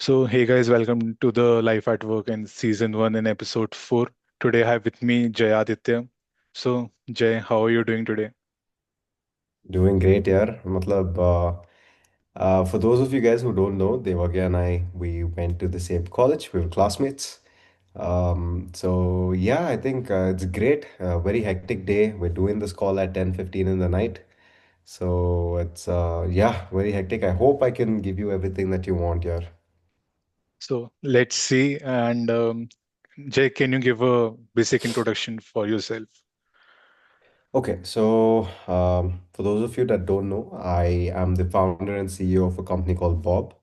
So, hey guys, welcome to the Life at Work and season one and episode four. Today I have with me Jay Aditya. So, Jay, how are you doing today? Doing great यार मतलब for those of you guys who don't know, Devagya and I, we went to the same college. We were classmates. So yeah, I think it's great. Very hectic day. We're doing this call at 10:15 in the night. So it's yeah, very hectic. I hope I can give you everything that you want here. So, let's see. And Jay, can you give a basic introduction for yourself? Okay, so for those of you that don't know, I am the founder and CEO of a company called Bob.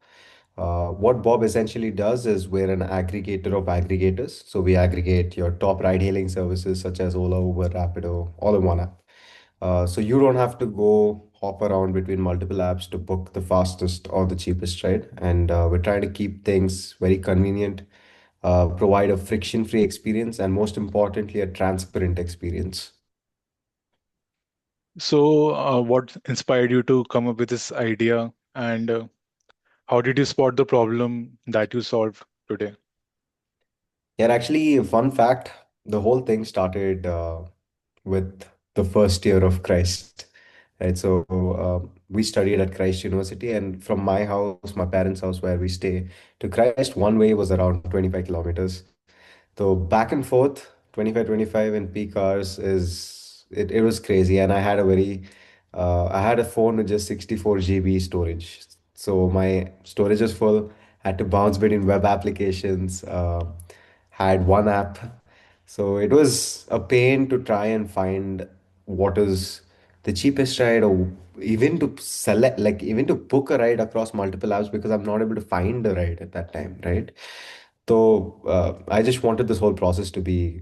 What Bob essentially does is we're an aggregator of aggregators. So we aggregate your top ride hailing services such as Ola, Uber, Rapido, all in one app. So you don't have to go hop around between multiple apps to book the fastest or the cheapest ride. And we're trying to keep things very convenient, provide a friction-free experience, and most importantly, a transparent experience. So, what inspired you to come up with this idea, and how did you spot the problem that you solved today? Yeah, actually, a fun fact, the whole thing started with the first year of Christ. Right, so we studied at Christ University, and from my house, my parents' house, where we stay, to Christ, one way was around 25 kilometers. So back and forth, 25 in peak hours it was crazy. And I had a phone with just 64 GB storage. So my storage is full, had to bounce between web applications, had one app. So it was a pain to try and find what is the cheapest ride, or even to select, like even to book a ride across multiple apps, because I'm not able to find a ride at that time, right? So I just wanted this whole process to be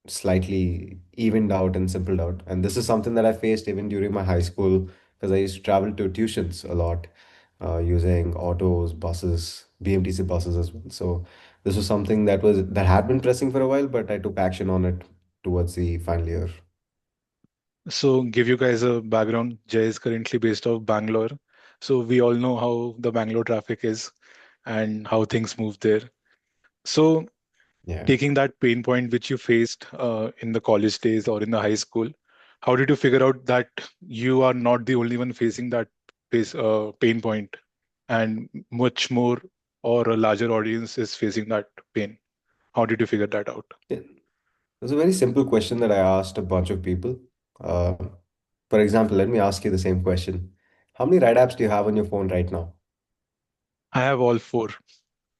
slightly evened out and simpled out. And this is something that I faced even during my high school, because I used to travel to tuitions a lot, using autos, buses, BMTC buses as well. So this was something that had been pressing for a while, but I took action on it towards the final year. So, give you guys a background. Jay is currently based out of Bangalore. So, we all know how the Bangalore traffic is and how things move there. So, Yeah. taking that pain point which you faced in the college days or in the high school, how did you figure out that you are not the only one facing that pain point and much more or a larger audience is facing that pain? How did you figure that out? It was a very simple question that I asked a bunch of people. Uh, for example, let me ask you the same question. How many ride apps do you have on your phone right now? I have all four,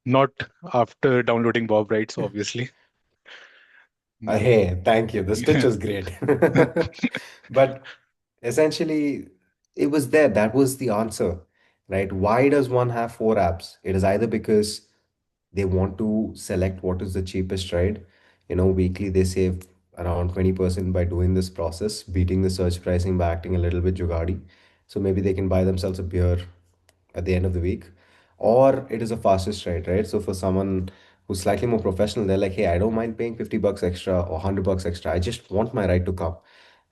not after downloading Bob Rights, obviously. Mm. Hey, thank you. The stitch was great. But essentially, it was there. That was the answer, right? Why does one have four apps? It is either because they want to select what is the cheapest ride. Weekly they save around 20% by doing this process, beating the search pricing by acting a little bit jugadi. So maybe they can buy themselves a beer at the end of the week, or it is a fastest ride, right? So for someone who's slightly more professional, they're like, hey, I don't mind paying 50 bucks extra or 100 bucks extra. I just want my ride to come.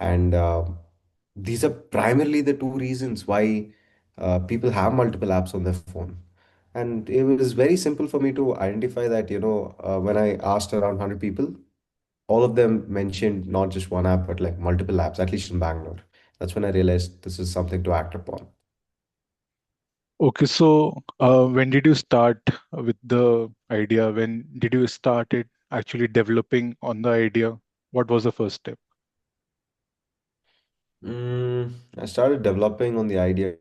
And these are primarily the two reasons why people have multiple apps on their phone. And it was very simple for me to identify that, when I asked around 100 people, all of them mentioned not just one app, but like multiple apps, at least in Bangalore. That's when I realized this is something to act upon. Okay, so when did you start with the idea? When did you start it actually developing on the idea? What was the first step? I started developing on the idea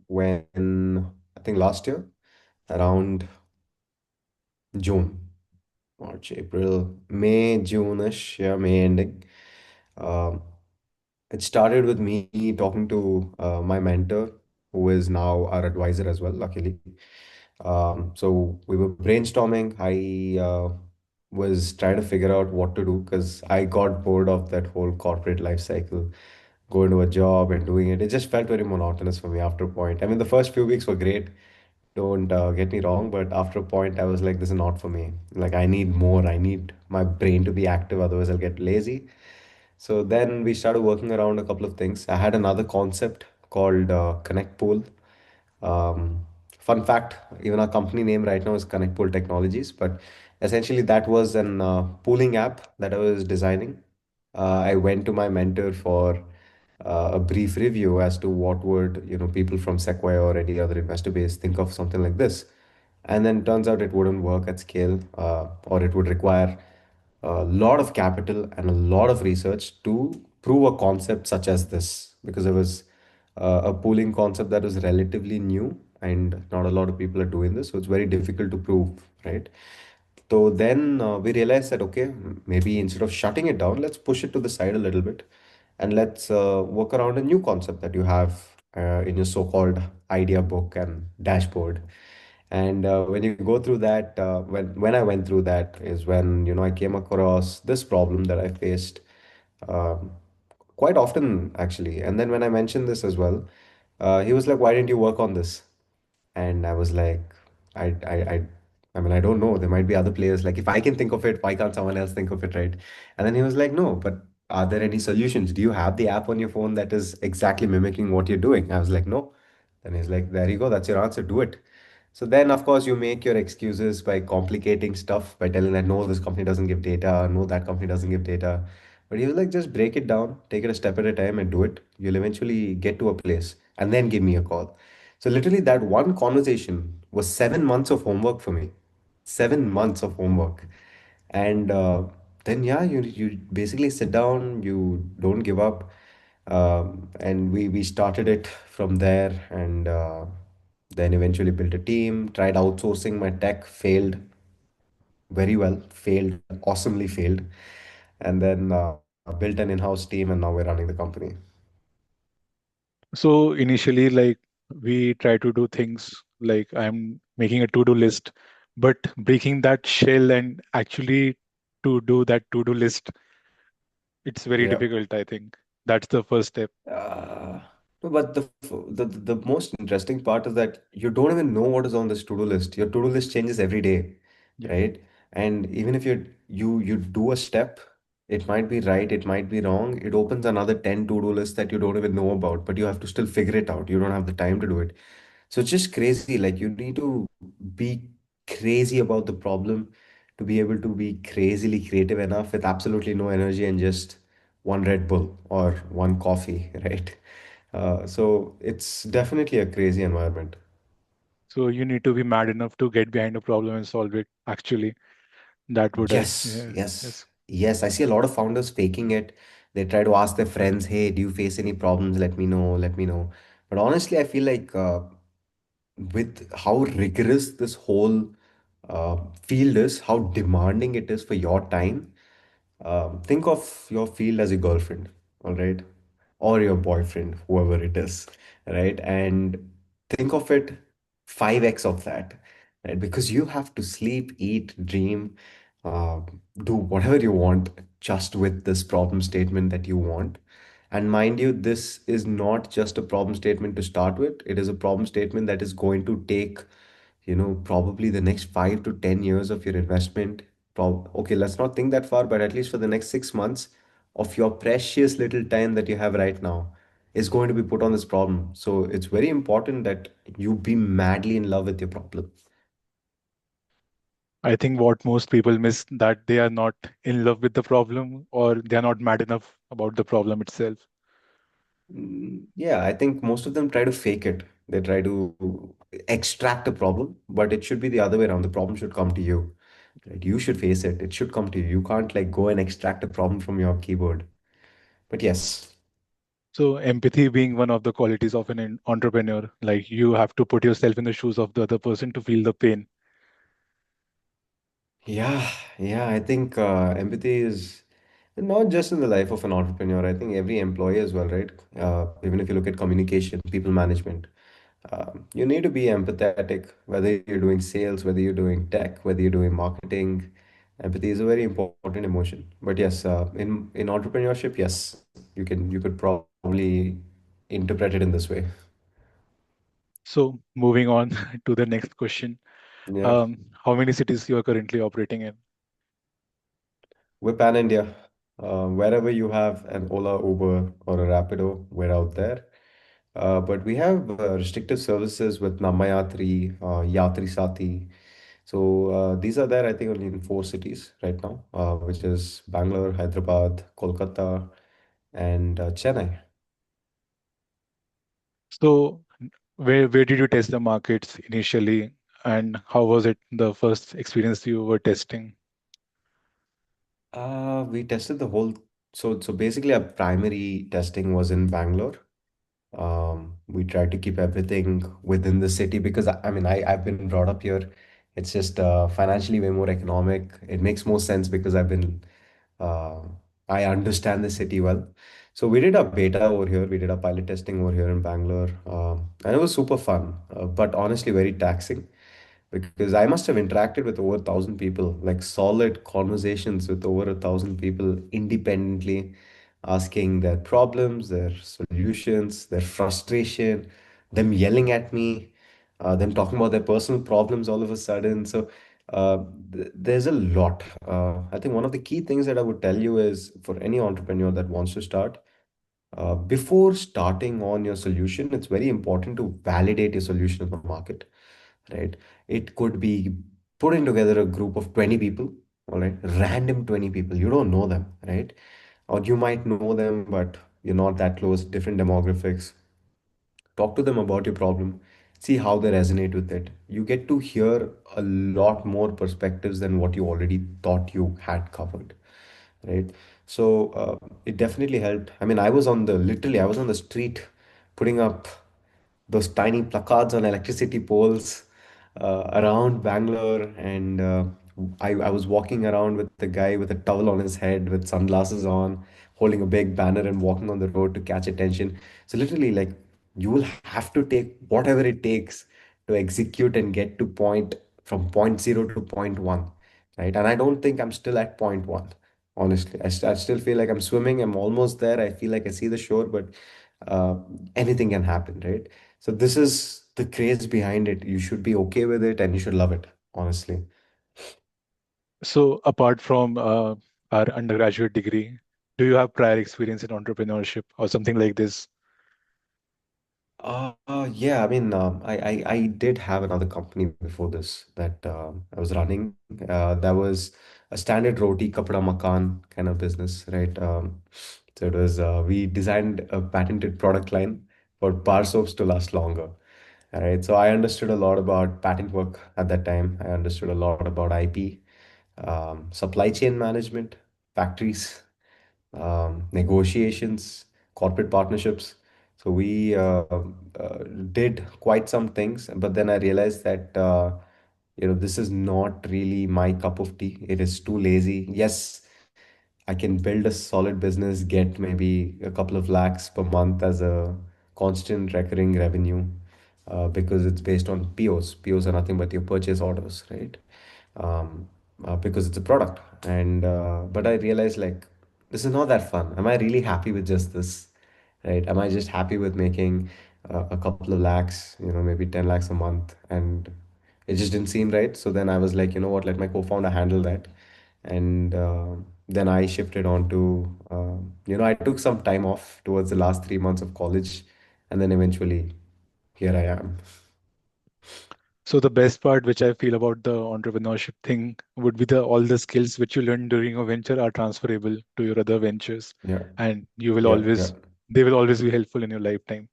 when I think last year, around June, March, April, May, June-ish, yeah, May ending. Um, it started with me talking to my mentor, who is now our advisor as well, luckily. So we were brainstorming. I was trying to figure out what to do because I got bored of that whole corporate life cycle, going to a job and doing it. It just felt very monotonous for me after a point. I mean, the first few weeks were great. Don't get me wrong, but after a point, I was like, this is not for me. Like, I need more. I need my brain to be active, otherwise, I'll get lazy. So then we started working around a couple of things. I had another concept called Connect Pool. Um, fun fact, even our company name right now is Connect Pool Technologies, but essentially that was an pooling app that I was designing. I went to my mentor for a brief review as to what would, people from Sequoia or any other investor base think of something like this. And then turns out it wouldn't work at scale, or it would require a lot of capital and a lot of research to prove a concept such as this, because it was a pooling concept that was relatively new and not a lot of people are doing this, so it's very difficult to prove, right? So then we realized that, okay, maybe instead of shutting it down, let's push it to the side a little bit and let's work around a new concept that you have in your so-called idea book and dashboard. And when you go through that, when I went through that is when, I came across this problem that I faced um, quite often actually. And then when I mentioned this as well, he was like, "Why didn't you work on this?" And I was like, I, I, I, I mean, I don't know. There might be other players. Like, if I can think of it, why can't someone else think of it, right? And then he was like, "No, but are there any solutions? Do you have the app on your phone that is exactly mimicking what you're doing?" I was like, "No." Then he's like, "There you go. That's your answer. Do it." So then, of course, you make your excuses by complicating stuff by telling that no, this company doesn't give data, no, that company doesn't give data. But he was like, just break it down, take it a step at a time, and do it. You'll eventually get to a place, and then give me a call. So literally, that one conversation was 7 months of homework for me. 7 months of homework, and then yeah, you basically sit down, you don't give up, and we started it from there, and then eventually built a team. Tried outsourcing my tech, failed very well, failed awesomely, failed, and then built an in-house team, and now we're running the company. So initially, like we try to do things like I'm making a to-do list, but breaking that shell and actually to do that to-do list, it's very Yeah. difficult, I think. That's the first step. Uh, no, but the most interesting part is that you don't even know what is on this to-do list. Your to-do list changes every day, Yeah. right? And even if you do a step, it might be right, it might be wrong. It opens another 10 to-do lists that you don't even know about, but you have to still figure it out. You don't have the time to do it. So it's just crazy. Like, you need to be crazy about the problem to be able to be crazily creative enough with absolutely no energy and just one Red Bull or one coffee, right? So it's definitely a crazy environment. So you need to be mad enough to get behind a problem and solve it. Actually, that would, Yes, yeah, yes, yes. yes. I see a lot of founders faking it. They try to ask their friends, "Hey, do you face any problems? Let me know, let me know." But honestly, I feel like with how rigorous this whole field is, how demanding it is for your time. Think of your field as a girlfriend, all right, or your boyfriend, whoever it is, right? And think of it 5x of that, right? Because you have to sleep, eat, dream, uh, do whatever you want just with this problem statement that you want. And mind you, this is not just a problem statement to start with. It is a problem statement that is going to take, probably the next 5 to 10 years of your investment. Okay, let's not think that far, but at least for the next 6 months of your precious little time that you have right now is going to be put on this problem. So it's very important that you be madly in love with your problem. I think what most people miss that they are not in love with the problem or they are not mad enough about the problem itself. Yeah, I think most of them try to fake it. They try to extract a problem, but it should be the other way around. The problem should come to you, right? You should face it. It should come to you. You can't like go and extract a problem from your keyboard. But yes, So empathy being one of the qualities of an entrepreneur, like you have to put yourself in the shoes of the other person to feel the pain. yeah, yeah, I think empathy is not just in the life of an entrepreneur. I think every employee as well, right? Even if you look at communication, people management, you need to be empathetic, whether you're doing sales, whether you're doing tech, whether you're doing marketing. Empathy is a very important emotion. But yes, in entrepreneurship, yes, you could probably interpret it in this way. So moving on to the next question. Yeah, How many cities you are currently operating in? we're pan India. Wherever you have an Ola, Uber, or a Rapido, we're out there. But we have restrictive services with Namayatri, Yatri Sati. So these are there, I think, only in four cities right now, which is Bangalore, Hyderabad, Kolkata, and Chennai. So where did you test the markets initially, and how was it the first experience you were testing? We tested the whole. So basically, our primary testing was in Bangalore. We tried to keep everything within the city because I mean I've been brought up here. It's just financially way more economic. It makes more sense because uh, I understand the city well. So we did a beta over here. We did a pilot testing over here in Bangalore, and it was super fun, but honestly very taxing because I must have interacted with over 1,000 people, like solid conversations with over 1,000 people independently, asking their problems, their solutions, their frustration, them yelling at me, them talking about their personal problems all of a sudden. So there's a lot. I think one of the key things that I would tell you is for any entrepreneur that wants to start, before starting on your solution, it's very important to validate your solution in the market, right? It could be putting together a group of 20 people, all right, random 20 people. You don't know them, right? Or you might know them, but you're not that close, different demographics. Talk to them about your problem, see how they resonate with it. You get to hear a lot more perspectives than what you already thought you had covered, right? So it definitely helped. I mean, I was on the street putting up those tiny placards on electricity poles around Bangalore, and I was walking around with the guy with a towel on his head, with sunglasses on, holding a big banner and walking on the road to catch attention. So literally, like, you will have to take whatever it takes to execute and get to point zero to point one, right? And I don't think I'm still at point one. Honestly, I still feel like I'm swimming. I'm almost there. I feel like I see the shore, but uh, anything can happen, right? So this is the craze behind it. You should be okay with it and you should love it, honestly. So apart from our undergraduate degree, do you have prior experience in entrepreneurship or something like this? Yeah, I mean, I did have another company before this that I was running. That was a standard roti kapda makan kind of business, right? So it was we designed a patented product line for bar soaps to last longer. All right, so I understood a lot about patent work at that time. I understood a lot about IP, supply chain management, factories, negotiations, corporate partnerships. So we did quite some things, but then I realized that this is not really my cup of tea. It is too lazy. Yes, I can build a solid business, get maybe a couple of lakhs per month as a constant recurring revenue because it's based on POs. POs are nothing but your purchase orders, right? Um, because it's a product. And but I realized like this is not that fun. Am I really happy with just this? Right? Am I just happy with making a couple of lakhs, maybe 10 lakhs a month? And it just didn't seem right. So then I was like, you know what, let my co-founder handle that. And then I shifted on to, I took some time off towards the last 3 months of college. And then eventually here I am. So the best part which I feel about the entrepreneurship thing would be the all the skills which you learn during a venture are transferable to your other ventures, Yeah. and you will Yeah. Yeah. always they will always be helpful in your lifetime.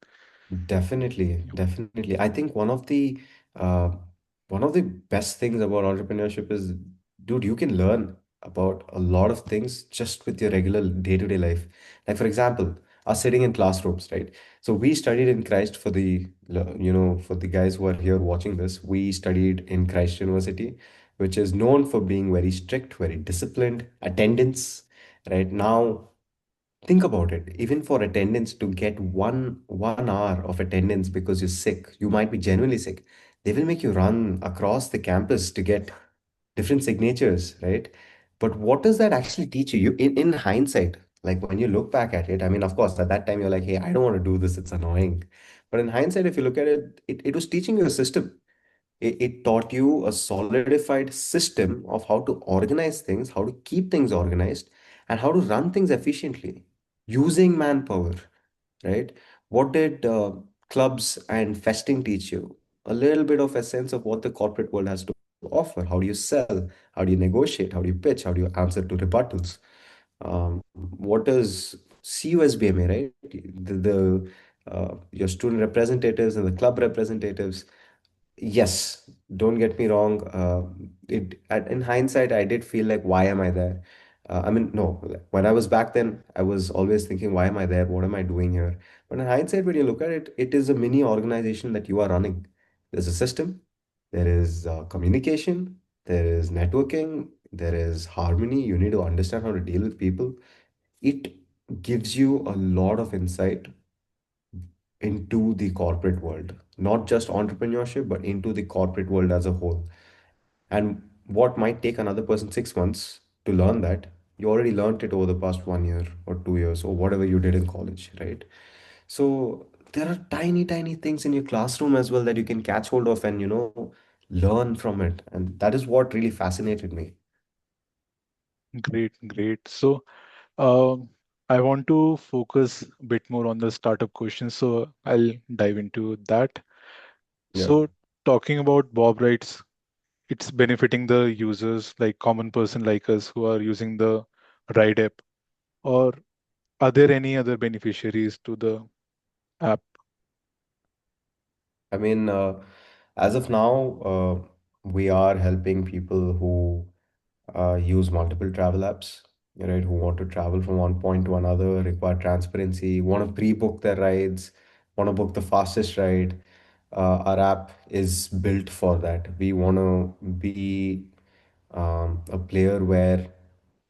Definitely, definitely. I think uh, one of the best things about entrepreneurship is, dude, you can learn about a lot of things just with your regular day-to-day life. Like for example, us sitting in classrooms, right? So we studied in Christ for the guys who are here watching this. We studied in Christ University, which is known for being very strict, very disciplined, attendance, right? Now think about it. Even for attendance, to get one hour of attendance because you're sick, you might be genuinely sick. They will make you run across the campus to get different signatures, right? But what does that actually teach you? You in hindsight, like when you look back at it, I mean, of course, at that time you're like, hey, I don't want to do this, it's annoying. But in hindsight, if you look at it, it was teaching you a system. It taught you a solidified system of how to organize things, how to keep things organized, and how to run things efficiently using manpower, right? What did clubs and festing teach you a little bit of a sense of what the corporate world has to offer. How do you sell? How do you negotiate? How do you pitch? How do you answer to rebuttals? What is CUSBMA, right? Your student representatives and the club representatives. Yes, don't get me wrong. In hindsight, I did feel like, why am I there? I mean, no, when I was back then, I was always thinking, why am I there? What am I doing here? But in hindsight, when you look at it, it is a mini organization that you are running. There's a system, there is communication, there is networking, there is harmony. You need to understand how to deal with people. It gives you a lot of insight into the corporate world, not just entrepreneurship, but into the corporate world as a whole. And what might take another person 6 months to learn that, you already learned it over the past 1 year or 2 years or whatever you did in college, right? So there are tiny, tiny things in your classroom as well that you can catch hold of and, learn from it. And that is what really fascinated me. Great, great. So, um, I want to focus a bit more on the startup questions, so I'll dive into that. Yeah. So, talking about Bob Rights, it's benefiting the users, like common person like us who are using the Ride app, or are there any other beneficiaries to the app? I mean, as of now, we are helping people who use multiple travel apps, right? Who want to travel from one point to another, require transparency, want to pre-book their rides, want to book the fastest ride. Our app is built for that. We want to be a player where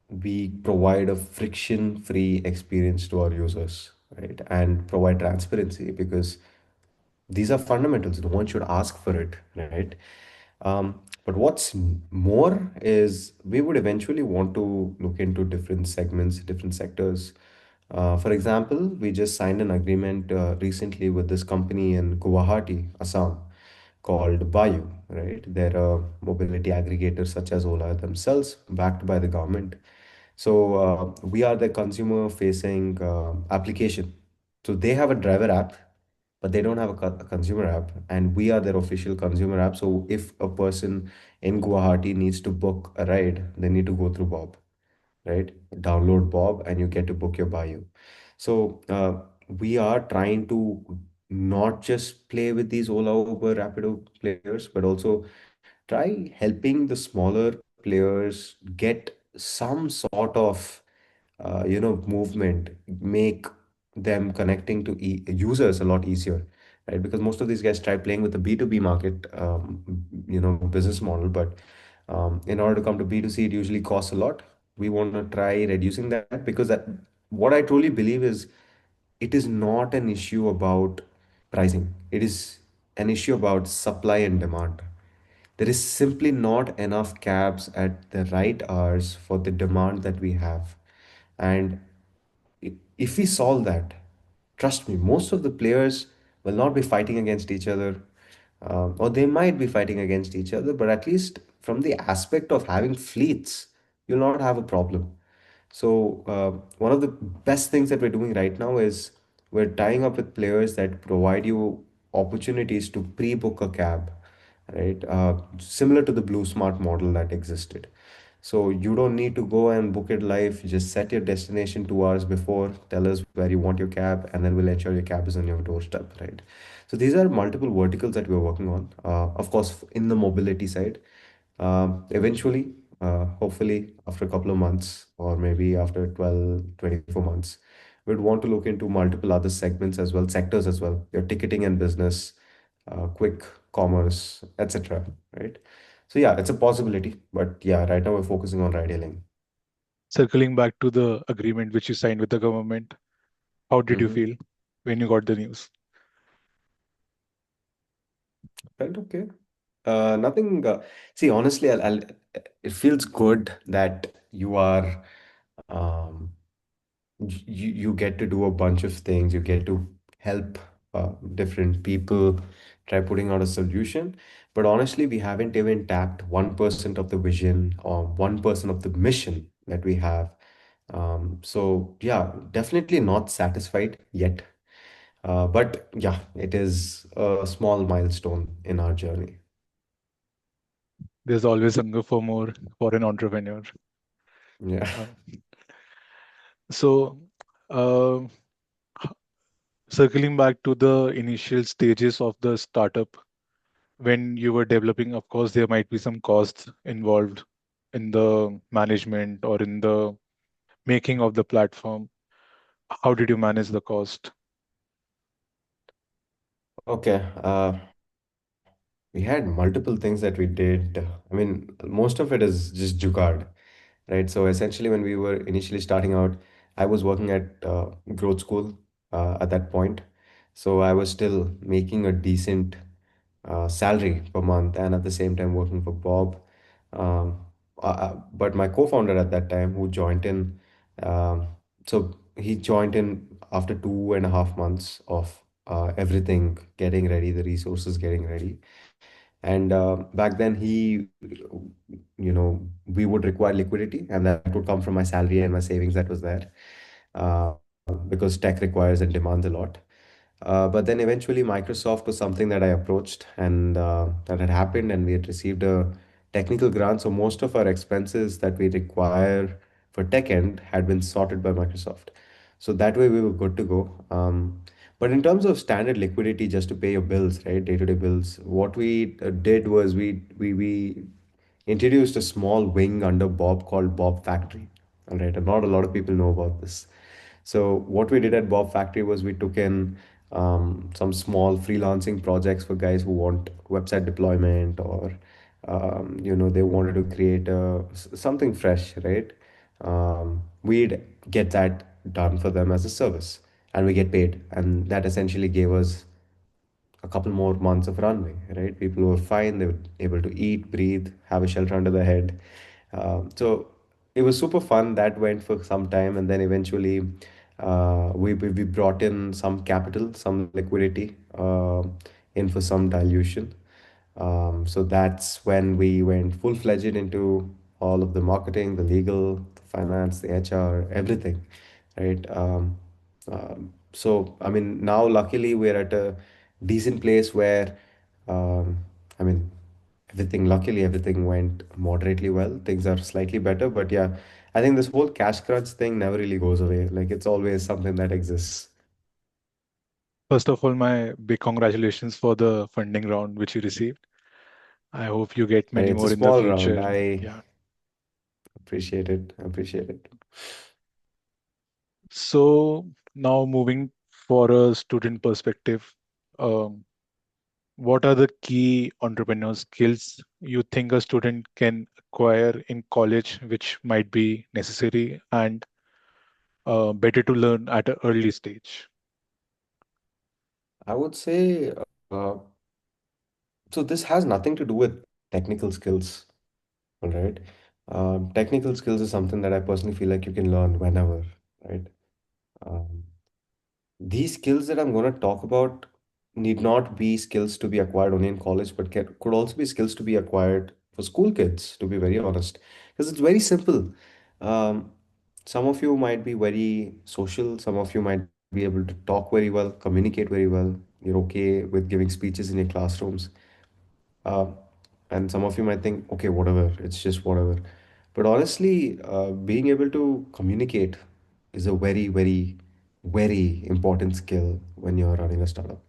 we provide a friction-free experience to our users, right? And provide transparency because these are fundamentals. No one should ask for it, right? But what's more is we would eventually want to look into different segments, different sectors. For example, we just signed an agreement recently with this company in Guwahati, Assam, called Bayu, right? They're a mobility aggregator such as Ola themselves, backed by the government. So we are the consumer facing application. So they have a driver app, but they don't have a consumer app, and we are their official consumer app. So if a person in Guwahati needs to book a ride, they need to go through Bob, right? Download Bob and you get to book your Bayou. So we are trying to not just play with these Ola, Uber, Rapido players, but also try helping the smaller players get some sort of movement, make them connecting to users a lot easier, right? Because most of these guys try playing with the B2B market, business model, but in order to come to B2C, it usually costs a lot. We want to try reducing that, because that, what I truly believe is, it is not an issue about pricing. It is an issue about supply and demand. There is simply not enough cabs at the right hours for the demand that we have. And if we solve that, trust me, most of the players will not be fighting against each other, or they might be fighting against each other, but at least from the aspect of having fleets, you'll not have a problem. So, one of the best things that we're doing right now is we're tying up with players that provide you opportunities to pre-book a cab, right? Similar to the Blue Smart model that existed. So you don't need to go and book it live. You just set your destination 2 hours before, tell us where you want your cab, and then we'll ensure your cab is on your doorstep, right? So these are multiple verticals that we're working on. Of course, in the mobility side. Eventually, hopefully, after a couple of months, or maybe after 12, 24 months, we'd want to look into multiple other segments as well, sectors as well, your ticketing and business, quick commerce, etc. Right? So yeah, it's a possibility, but yeah, right now we're focusing on ride hailing. Circling back to the agreement which you signed with the government, how did you Mm-hmm. feel when you got the news? Felt okay. Nothing. See, honestly, it feels good that you are. Um, you get to do a bunch of things. You get to help different people try putting out a solution. But honestly, we haven't even tapped 1% of the vision or 1% of the mission that we have. So yeah, definitely not satisfied yet. But yeah, it is a small milestone in our journey. There's always hunger for more for an entrepreneur. Yeah. Uh, so, uh, circling back to the initial stages of the startup, when you were developing, of course, there might be some costs involved in the management or in the making of the platform. How did you manage the cost? Okay. We had multiple things that we did. I mean, most of it is just jugaad, right? So essentially, when we were initially starting out, I was working at growth school at that point. So I was still making a decent salary per month and at the same time working for Bob. But my co-founder at that time, who joined in, um, so he joined in after 2.5 months of everything getting ready, the resources getting ready. And back then, we would require liquidity, and that would come from my salary and my savings that was there, because tech requires and demands a lot. But then eventually, Microsoft was something that I approached, and that had happened, and we had received a technical grant. So most of our expenses that we require for tech end had been sorted by Microsoft. So that way we were good to go. But in terms of standard liquidity, just to pay your bills, right, day-to-day bills, what we did was we introduced a small wing under Bob called Bob Factory. All right, and not a lot of people know about this. So what we did at Bob Factory was we took in some small freelancing projects for guys who want website deployment, or they wanted to create something fresh, right? We'd get that done for them as a service, and we get paid, and that essentially gave us a couple more months of runway, right? People were fine, they were able to eat, breathe, have a shelter under their head. So it was super fun. That went for some time, and then eventually we brought in some capital, some liquidity in for some dilution. So that's when we went full fledged into all of the marketing, the legal, the finance, the HR, everything, right? So I mean, now luckily we're at a decent place where, um, I mean, luckily everything went moderately well. Things are slightly better, but yeah, I think this whole cash crunch thing never really goes away. Like it's always something that exists. First of all, my big congratulations for the funding round which you received. I hope you get And many it's a more in the small round. future. I Yeah. appreciate it. I appreciate it. So now moving for a student perspective, um, what are the key entrepreneurial skills you think a student can acquire in college, which might be necessary and better to learn at an early stage? I would say, so this has nothing to do with technical skills, all right? Technical skills is something that I personally feel like you can learn whenever, right? Um, these skills that I'm going to talk about need not be skills to be acquired only in college, but could also be skills to be acquired for school kids, to be very honest. Because it's very simple. Um, some of you might be very social, some of you might be able to talk very well, communicate very well. You're okay with giving speeches in your classrooms. Uh, and some of you might think, okay, whatever, it's just whatever. But honestly, being able to communicate is a very, very, very important skill when you're running a startup.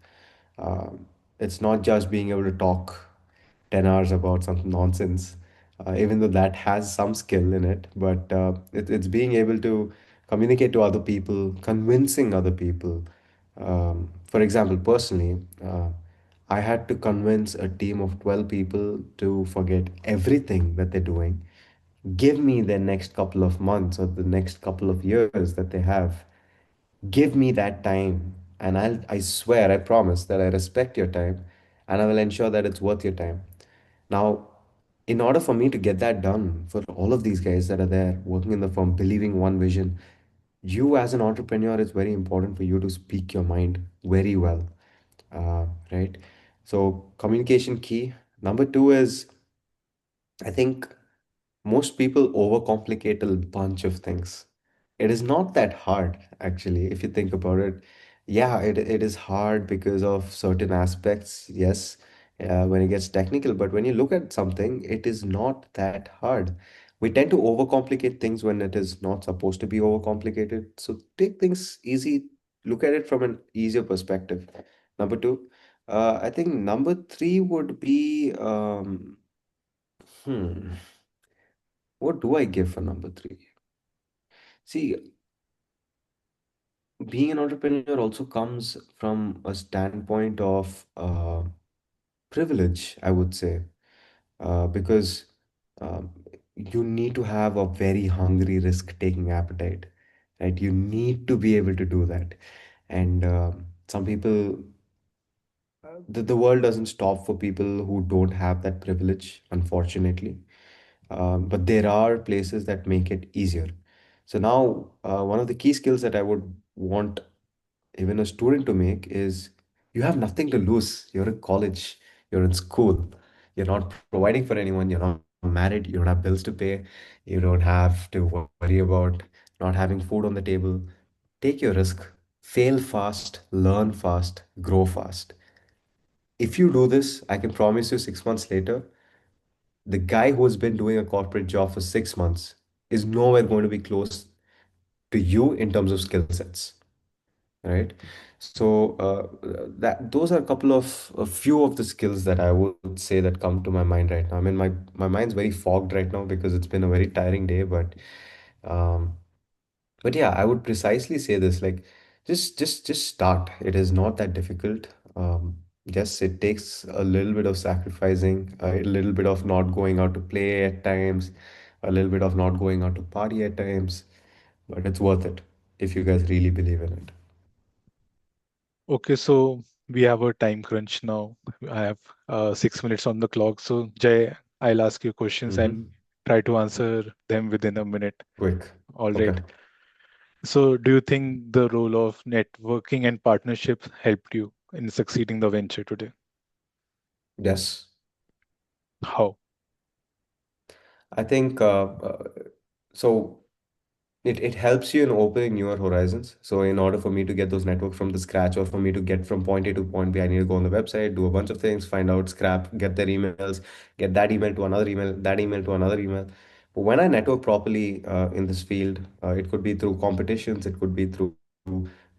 It's not just being able to talk 10 hours about some nonsense, even though that has some skill in it, but it's being able to communicate to other people, convincing other people. For example, personally, I had to convince a team of 12 people to forget everything that they're doing, give me the next couple of months or the next couple of years that they have. Give me that time, and I swear, I promise that I respect your time, and I will ensure that it's worth your time. Now, in order for me to get that done for all of these guys that are there working in the firm, believing one vision, you as an entrepreneur, it's very important for you to speak your mind very well. Right? So, communication key. Number two is, I think most people overcomplicate a bunch of things. It is not that hard, actually, if you think about it. Yeah, it is hard because of certain aspects, yes, when it gets technical. But when you look at something, it is not that hard. We tend to overcomplicate things when it is not supposed to be overcomplicated. So take things easy, look at it from an easier perspective. Number two, I think number three would be, hmm, what do I give for number three? See, being an entrepreneur also comes from a standpoint of privilege, I would say, because um, you need to have a very hungry, risk-taking appetite, right? You need to be able to do that. And some people, the world doesn't stop for people who don't have that privilege, unfortunately. But there are places that make it easier. So now, one of the key skills that I would want even a student to make is you have nothing to lose. You're in college, you're in school, you're not providing for anyone, you're not married, you don't have bills to pay, you don't have to worry about not having food on the table. Take your risk, fail fast, learn fast, grow fast. If you do this, I can promise you 6 months later, the guy who has been doing a corporate job for 6 months is nowhere going to be close to you in terms of skill sets, right? So that those are a few of the skills that I would say that come to my mind right now. I mean, my mind's very fogged right now because it's been a very tiring day, um, but yeah, I would precisely say this, like, just start. It is not that difficult. Yes, it takes a little bit of sacrificing, a little bit of not going out to play at times, a little bit of not going out to party at times, but it's worth it if you guys really believe in it. Okay, so we have a time crunch now. I have 6 minutes on the clock. So Jay, I'll ask you questions and Mm-hmm. try to answer them within a minute. Quick. All Okay. right. So do you think the role of networking and partnerships helped you in succeeding the venture today? Yes. How? I think so. It helps you in opening newer horizons. So in order for me to get those networks from the scratch, or for me to get from point A to point B, I need to go on the website, do a bunch of things, find out, scrap, get their emails, get that email to another email, that email to another email. But when I network properly in this field, it could be through competitions, it could be through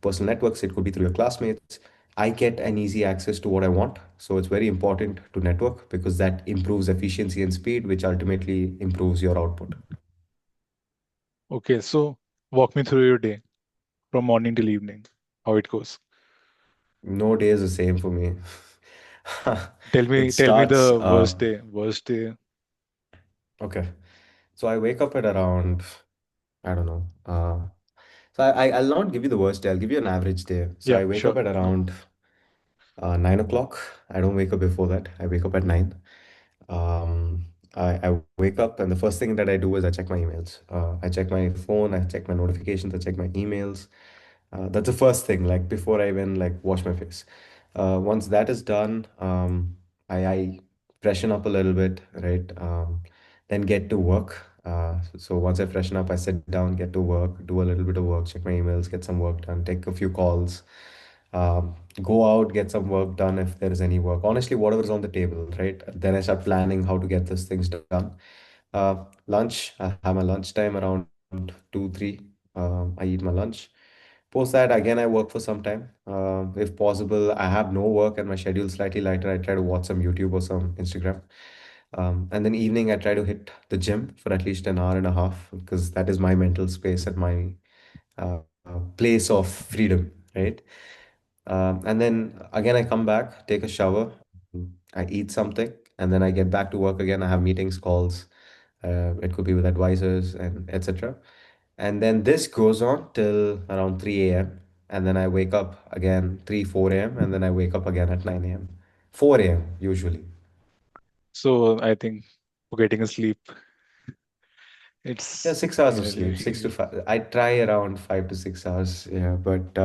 personal networks, it could be through your classmates. I get an easy access to what I want. So it's very important to network because that improves efficiency and speed, which ultimately improves your output. Okay, so walk me through your day from morning till evening, how it goes. No day is the same for me. It Tell me starts, the worst day. Worst day. okay. So I wake up at around, I don't know. So I'll not give you the worst day. I'll give you an average day. So Yeah, I wake up sure. at around 9 o'clock. I don't wake up before that. I wake up at 9. I wake up and the first thing that I do is I check my emails. I check my phone, I check my notifications, I check my emails. That's the first thing, like before I even like wash my face. Once that is done, I freshen up a little bit, right? Then get to work. So once I freshen up, I sit down, get to work, do a little bit of work, check my emails, get some work done, take a few calls, go out, get some work done if there is any work. Honestly, whatever's on the table, right? Then I start planning how to get these things done. Lunch, I have my lunchtime around 2, 3. I eat my lunch. Post that, again, I work for some time. If possible, I have no work and my schedule slightly lighter. I try to watch some YouTube or some Instagram. And then evening, I try to hit the gym for at least an hour and a half because that is my mental space and my place of freedom, right? And then again, I come back, take a shower, I eat something, and then I get back to work again. I have meetings, calls. It could be with advisors and etc. And then this goes on till around 3 a.m. And then I wake up again 3, 4 a.m. And then I wake up again at 9 a.m. 4 a.m. usually. So I think for getting a sleep, Yeah, it's 6 hours of sleep, six to really five. I try around 5 to 6 hours. Yeah, but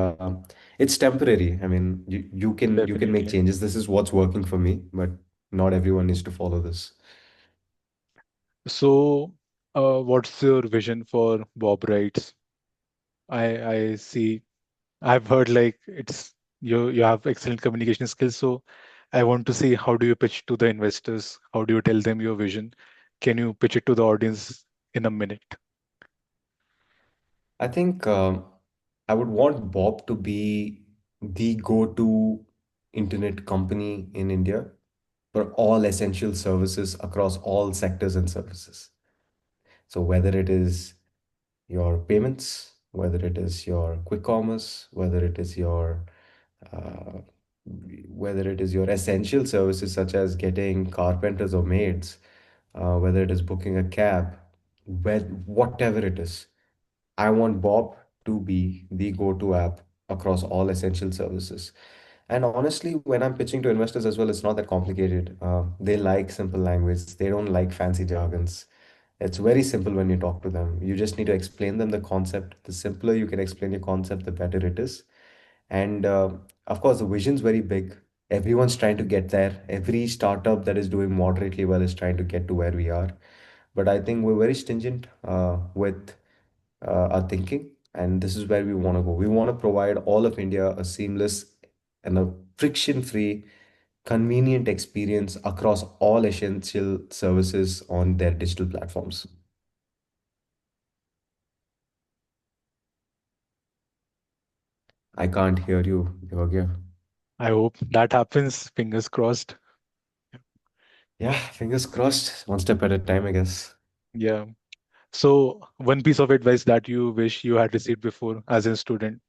it's temporary. I mean, you can make definitely. changes. This is what's working for me, but not everyone needs to follow this. So, what's your vision for Bob Wrights? I see. I've heard like you have excellent communication skills. So I want to see, how do you pitch to the investors? How do you tell them your vision? Can you pitch it to the audience in a minute? I think I would want Bob to be the go-to internet company in India for all essential services across all sectors and services. So whether it is your payments, whether it is your quick commerce, uh, whether it is your essential services such as getting carpenters or maids, whether it is booking a cab, whatever it is, I want Bob to be the go-to app across all essential services. And honestly, when I'm pitching to investors as well, it's not that complicated. They like simple language. They don't like fancy jargons. It's very simple when you talk to them. You just need to explain them the concept. The simpler you can explain your concept, the better it is. And of course, the vision's very big. Everyone's trying to get there. Every startup that is doing moderately well is trying to get to where we are. But I think we're very stringent with our thinking, and this is where we want to go. We want to provide all of India a seamless and a friction-free, convenient experience across all essential services on their digital platforms. I can't hear you, Yogya. I hope that happens. Fingers crossed. Yeah, fingers crossed. One step at a time, I guess. Yeah. So one piece of advice that you wish you had received before as a student.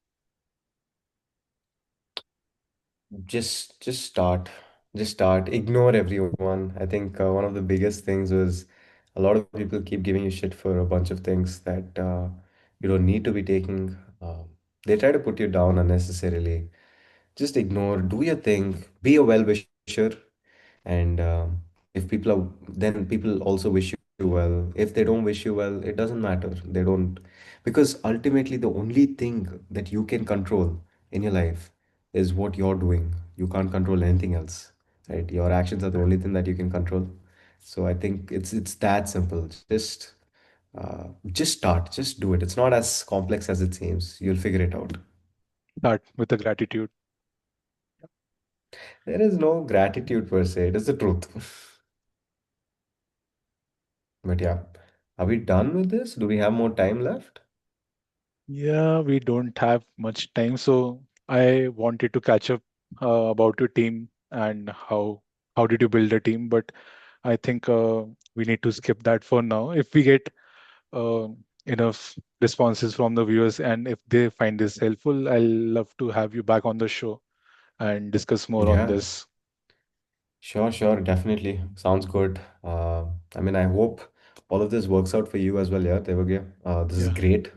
Just start. Just start. Ignore everyone. I think one of the biggest things was a lot of people keep giving you shit for a bunch of things that you don't need to be taking. They try to put you down unnecessarily. Just ignore, do your thing, be a well-wisher, and if people are, then people also wish you well. If they don't wish you well, it doesn't matter. They don't, because ultimately the only thing that you can control in your life is what you're doing. You can't control anything else, right? Your actions are the only thing that you can control. So I think it's that simple. Just start, just do it. It's not as complex as it seems. You'll figure it out. Start with the gratitude. There is no gratitude per se. It is the truth. But yeah, are we done with this? Do we have more time left? Yeah, we don't have much time, so I wanted to catch up about your team and how did you build a team, but I think we need to skip that for now. If we get uh, enough responses from the viewers and if they find this helpful, I'll love to have you back on the show and discuss more on Yeah, this. sure, sure, definitely. Sounds good. I mean, I hope all of this works out for you as well, yeah, Devagya. This is Yeah, great.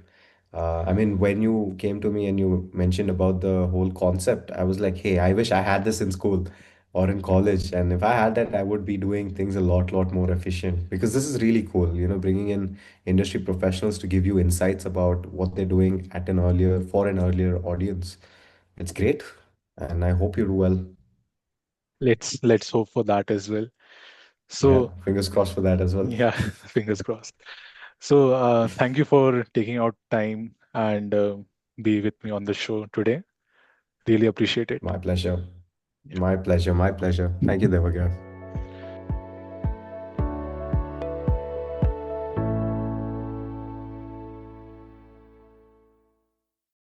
I mean, when you came to me and you mentioned about the whole concept, I was like, hey, I wish I had this in school or in college. And if I had that, I would be doing things a lot more efficient because this is really cool, bringing in industry professionals to give you insights about what they're doing for an earlier audience. It's great. And I hope you do well. let's hope for that as well. Yeah, So fingers crossed for that as well. yeah, fingers crossed. So thank you for taking out time and be with me on the show today. Really appreciate it. My pleasure. Yeah. My pleasure. My pleasure. Thank you, Devagya.